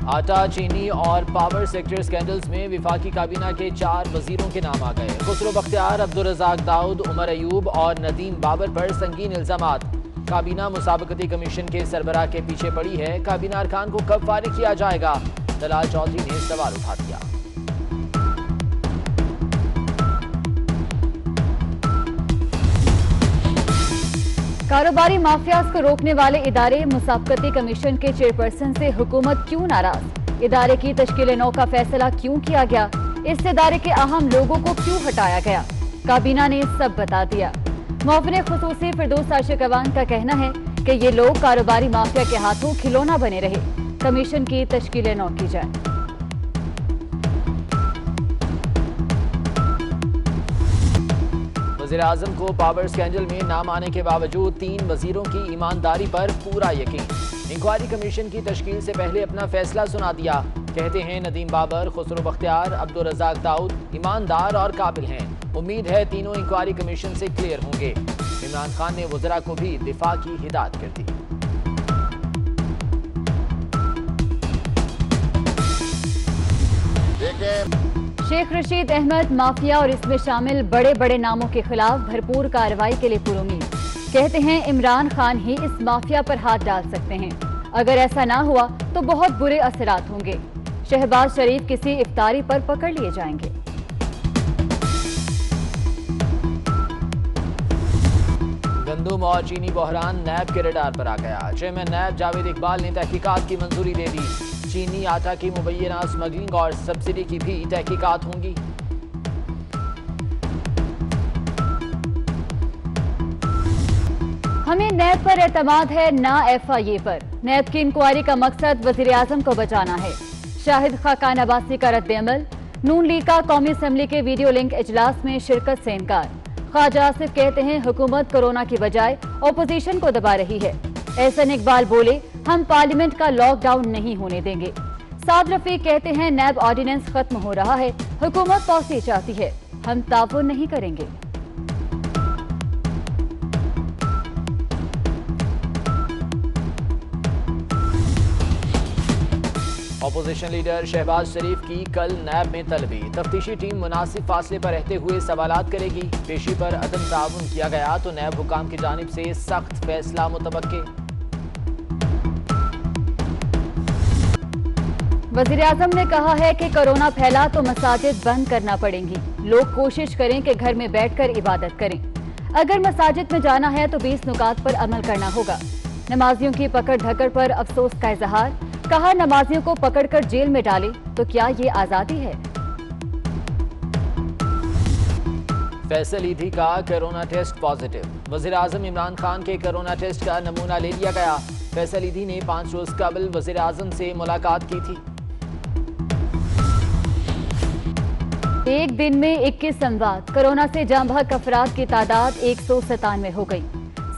आटा, चीनी और पावर सेक्टर स्कैंडल्स में विफाकी काबीना के 4 वजीरों के नाम आ गए। खुसरो बख्तियार, अब्दुल रज़ाक दाऊद, उमर अयूब और नदीम बाबर पर संगीन इल्जामात। काबीना मुसाबकती कमीशन के सरबराह के पीछे पड़ी है। काबीना अरकान को कब फारिग किया जाएगा, दलाल चौधरी ने सवाल उठा दिया। कारोबारी माफियाज को रोकने वाले इदारे मुसाबकती कमीशन के चेयरपर्सन से हुकूमत क्यों नाराज? इदारे की तश्कील नौ का फैसला क्यों किया गया? इस इदारे के अहम लोगों को क्यों हटाया गया? काबीना ने सब बता दिया। मुआविन खुसूसी फिरदौस आशिक अवान का कहना है कि ये लोग कारोबारी माफिया के हाथों खिलौना बने रहे। कमीशन की तश्कील नौ की जाए। वज़ीर-ए-आज़म को पावर स्कैंडल में नाम आने के बावजूद 3 वजीरों की ईमानदारी पर पूरा यकीन। इंक्वायरी कमीशन की तश्कील से पहले अपना फैसला सुना दिया। कहते हैं नदीम बाबर, खुसरो बख्तियार, अब्दुल रज़ाक दाऊद ईमानदार और काबिल हैं। उम्मीद है तीनों इंक्वायरी कमीशन से क्लियर होंगे। इमरान खान ने वज़रा को भी दिफा की हिदायत कर दी। शेख रशीद अहमद माफिया और इसमें शामिल बड़े बड़े नामों के खिलाफ भरपूर कार्रवाई के लिए पुरुमीद। कहते हैं इमरान खान ही इस माफिया पर हाथ डाल सकते हैं। अगर ऐसा ना हुआ तो बहुत बुरे असरात होंगे। शहबाज शरीफ किसी इफ्तारी पर पकड़ लिए जाएंगे। गंदुम और चीनी बहरान नैब के रडार पर आ गया। चेयरमैन नैब जावेद इकबाल ने तहकीकात की मंजूरी दे दी। चीनी आटा की मुबैना स्मगलिंग और सब्सिडी की भी तहकीकात होंगी। हमें नैब पर एतमाद है, ना FIA पर। नैब की इंक्वायरी का मकसद वज़ीर-ए-आज़म को बचाना है। शाहिद खाकान अब्बासी का रद्द-ए-अमल। नून लीग का कौमी असम्बली के वीडियो लिंक इजलास में शिरकत से इनकार। ख्वाजा आसिफ कहते हैं हुकूमत कोरोना की बजाय अपोजिशन को दबा रही है। एहसन इकबाल बोले, हम पार्लियामेंट का लॉकडाउन नहीं होने देंगे। साद रफीक कहते हैं नैब ऑर्डिनेंस खत्म हो रहा है, हुकूमत पॉलिसी चाहती है, हम ताउन नहीं करेंगे। अपोजिशन लीडर शहबाज शरीफ की कल नैब में तलबी। तफ्तीशी टीम मुनासिब फासले पर रहते हुए सवालात करेगी। पेशी पर अदम ताउन किया गया तो नैब हुकाम की जानिब से सख्त फैसला मुतवक्के। वज़ीर-ए-आज़म ने कहा है कि कोरोना फैला तो मसाजिद बंद करना पड़ेंगी। लोग कोशिश करें कि घर में बैठकर इबादत करें। अगर मसाजिद में जाना है तो 20 नुकात पर अमल करना होगा। नमाजियों की पकड़ धकड़ पर अफसोस का इजहार। कहा, नमाजियों को पकड़कर जेल में डाले तो क्या ये आजादी है? फैसल ईदी का कोरोना टेस्ट पॉजिटिव। वज़ीर-ए-आज़म इमरान खान के कोरोना टेस्ट का नमूना ले लिया गया। फैसल ईदी ने 5 रोज कबल वज़ीर-ए-आज़म से मुलाकात की थी। एक दिन में 21 अमवात। कोरोना से जाँ बहक अफराद की तादाद 197 हो गई।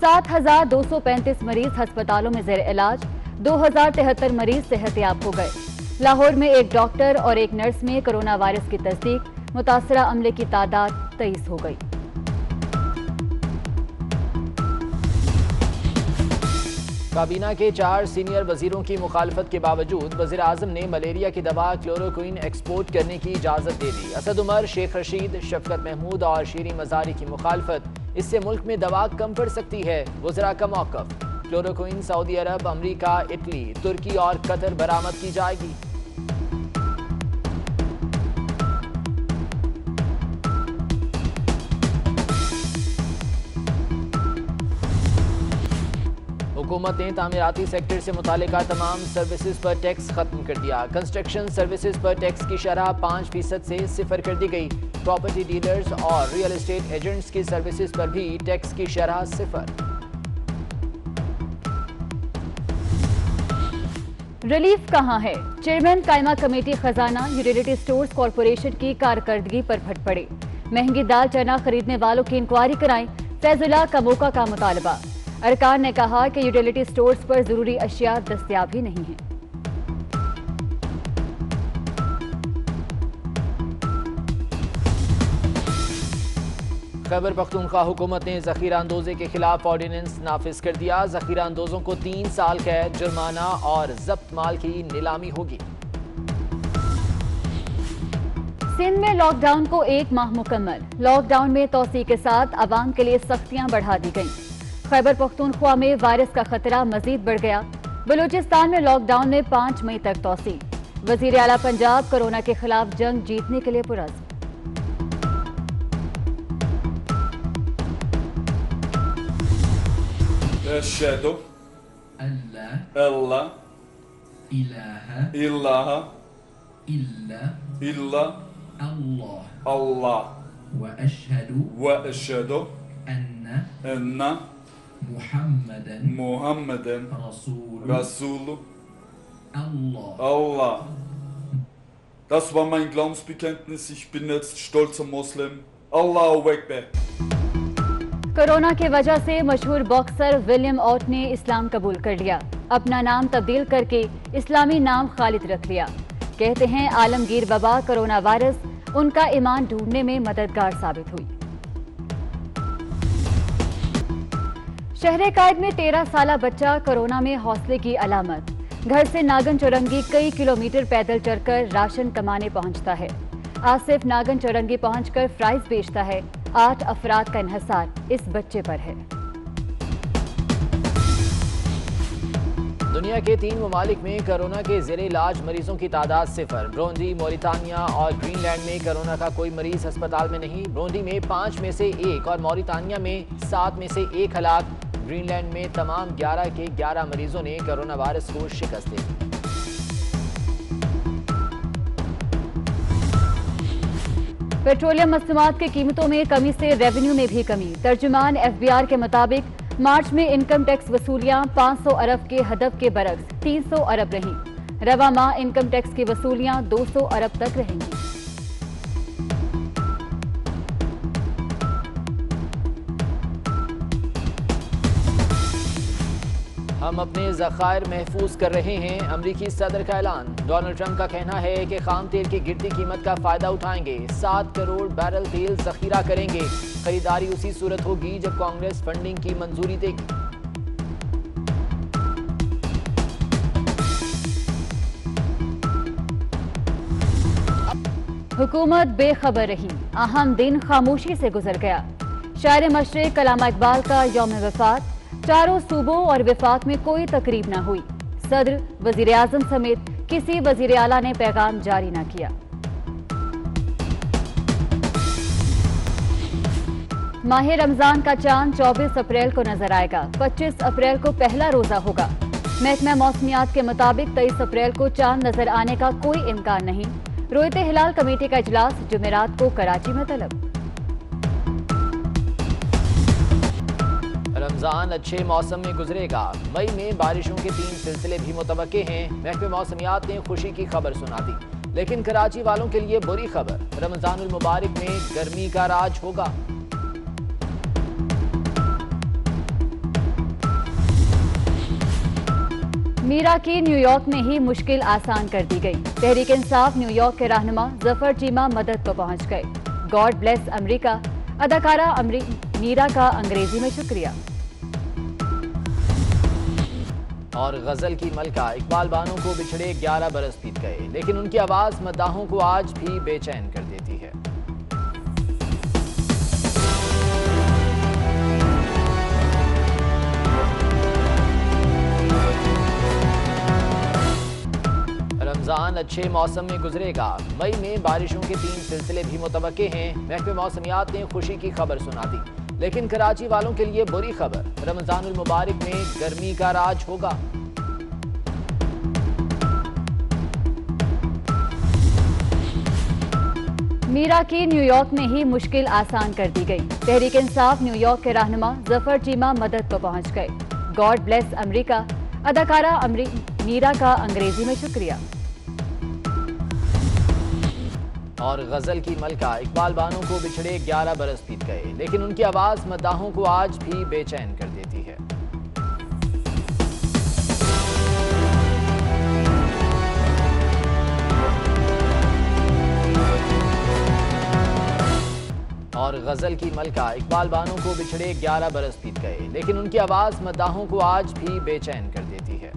7,235 मरीज अस्पतालों में ज़ेर इलाज। 2,073 मरीज सेहतयाब हो गए। लाहौर में एक डॉक्टर और एक नर्स में कोरोना वायरस की तस्दीक। मुतासरा अमले की तादाद 23 हो गई। काबीना के 4 सीनियर वजीरों की मुखालफत के बावजूद वज़ीर-ए-आज़म ने मलेरिया की दवा क्लोरोक्विन एक्सपोर्ट करने की इजाज़त दे दी। असद उमर, शेख रशीद, शफकत महमूद और शीरी मज़ारी की मुखालफत। इससे मुल्क में दवा कम पड़ सकती है। वज़रा का मौक़िफ़, क्लोरोक्विन सऊदी अरब, अमरीका, इटली, तुर्की और कतर बरामद की जाएगी। हुकूमत ने तामीराती सेक्टर से मुतालिका तमाम सर्विसेज पर टैक्स खत्म कर दिया। कंस्ट्रक्शन सर्विसेज पर टैक्स की शरह 5% से 0 कर दी गई। प्रॉपर्टी डीलर्स और रियल एस्टेट एजेंट्स की सर्विसेज पर भी टैक्स की शरह 0। रिलीफ कहां है? चेयरमैन कायमा कमेटी खजाना यूटिलिटी स्टोर्स कॉरपोरेशन की कारकर्दगी पर फट पड़े। महंगी दाल चना खरीदने वालों की इंक्वायरी कराएं। फैजुल्लाह का मौका का मुतालबा। अरकान ने कहा कि यूटिलिटी स्टोर्स पर जरूरी अशिया दस्तयाब ही नहीं है। खैबर पख्तूनख्वा हुकूमत ने ज़ख़ीरा अंदोज़े के खिलाफ ऑर्डिनेंस नाफिज कर दिया। ज़ख़ीरा अंदोज़ों को 3 साल कैद, जुर्माना और जब्त माल की नीलामी होगी। सिंध में लॉकडाउन को 1 माह मुकम्मल। लॉकडाउन में तोसी के साथ आवाम के लिए सख्तियां बढ़ा दी गईं। खैबर पख्तूनख्वा में वायरस का खतरा मजीद बढ़ गया। बलूचिस्तान में लॉकडाउन में 5 मई तक तोसी। वजीर आला पंजाब कोरोना के खिलाफ जंग जीतने के लिए पुरज़्म। अशहदु अल्ला इलाहा इल्ला अल्लाह व अशहदु अन्ना मुहम्मदन रसूल Allah. Das war mein Glaubensbekenntnis. Ich bin jetzt stolzer Muslim. Allahu Akbar. Corona की वजह से मशहूर बॉक्सर विलियम ऑट ने इस्लाम कबूल कर लिया। अपना नाम तब्दील करके इस्लामी नाम खालिद रख लिया। कहते हैं आलमगीर वबा कोरोना वायरस उनका ईमान ढूंढने में मददगार साबित हुई। शहर कायद में 13 साला बच्चा कोरोना में हौसले की अलामत। घर से नागन चौरंगी कई किलोमीटर पैदल चलकर राशन कमाने पहुंचता है। आसिफ नागन चौरंगी पहुंचकर फ्राइज बेचता है। 8 अफराद का इन्हसार इस बच्चे पर है। दुनिया के 3 ममालिक में कोरोना के ज़ेरे इलाज मरीजों की तादाद 0। ब्रोंडी, मोरितानिया और ग्रीनलैंड में कोरोना का कोई मरीज अस्पताल में नहीं। ब्रोंडी में 5 में से 1 और मोरितानिया में 7 में से 1 हलाक। ग्रीनलैंड में तमाम 11 के 11 मरीजों ने कोरोना वायरस को शिकस्त दी। पेट्रोलियम मसनूआत की कीमतों में कमी से रेवेन्यू में भी कमी। तर्जुमान FBI के मुताबिक मार्च में इनकम टैक्स वसूलियां 500 अरब के हदफ के बरक्स 300 अरब रहीं। रवा माह इनकम टैक्स की वसूलियां 200 अरब तक रहेंगी। हम अपने ज़खायर महफूज कर रहे हैं, अमरीकी सदर का ऐलान। डोनाल्ड ट्रंप का कहना है कि खाम तेल की गिरती कीमत का फायदा उठाएंगे। 7 करोड़ बैरल तेल जखीरा करेंगे। खरीदारी उसी सूरत होगी जब कांग्रेस फंडिंग की मंजूरी देगी। हुकूमत बेखबर रही। अहम दिन खामोशी से गुजर गया। शायर मशरिक कलामा इकबाल का यौम वफात। चारों सूबों और विफाक में कोई तकरीब न हुई। सदर, वजीर आजम समेत किसी वजीर आला ने पैगाम जारी न किया। माह रमजान का चांद 24 अप्रैल को नजर आएगा। 25 अप्रैल को पहला रोजा होगा। महकमा मौसमियात के मुताबिक 23 अप्रैल को चांद नजर आने का कोई इम्कान नहीं। रोयते हिलाल कमेटी का इजलास जुमेरात को कराची में तलब। रमजान अच्छे मौसम में गुजरेगा। मई में बारिशों के 3 सिलसिले भी मुतवक्के हैं। महकमे मौसमियात ने खुशी की खबर सुना दी, लेकिन कराची वालों के लिए बुरी खबर। रमजानुल मुबारक में गर्मी का राज होगा। मीरा की न्यूयॉर्क में ही मुश्किल आसान कर दी गई। तहरीक इंसाफ न्यूयॉर्क के रहनुमा जफर चीमा मदद को पहुंच गए। God bless America. अदाकारा मीरा का अंग्रेजी में शुक्रिया। और गजल की मलका इकबाल बानो को बिछड़े 11 बरस बीत गए, लेकिन उनकी आवाज मद्दाहों को आज भी बेचैन कर देती है। रमजान अच्छे मौसम में गुजरेगा। मई में बारिशों के 3 सिलसिले भी मुतवक्के हैं। महकमे मौसमियात ने खुशी की खबर सुना दी, लेकिन कराची वालों के लिए बुरी खबर। रमजानुल मुबारक में गर्मी का राज होगा। मीरा की न्यूयॉर्क में ही मुश्किल आसान कर दी गई। तहरीक इंसाफ न्यूयॉर्क के रहनुमा जफर चीमा मदद को पहुंच गए। God bless America. अदाकारा मीरा का अंग्रेजी में शुक्रिया। और गजल की मलका इकबाल बानो को बिछड़े 11 बरस बीत गए, लेकिन उनकी आवाज मद्दाहों को आज भी बेचैन कर देती है। और गजल की मलका इकबाल बानो को बिछड़े 11 बरस बीत गए, लेकिन उनकी आवाज मद्दाहों को आज भी बेचैन कर देती है।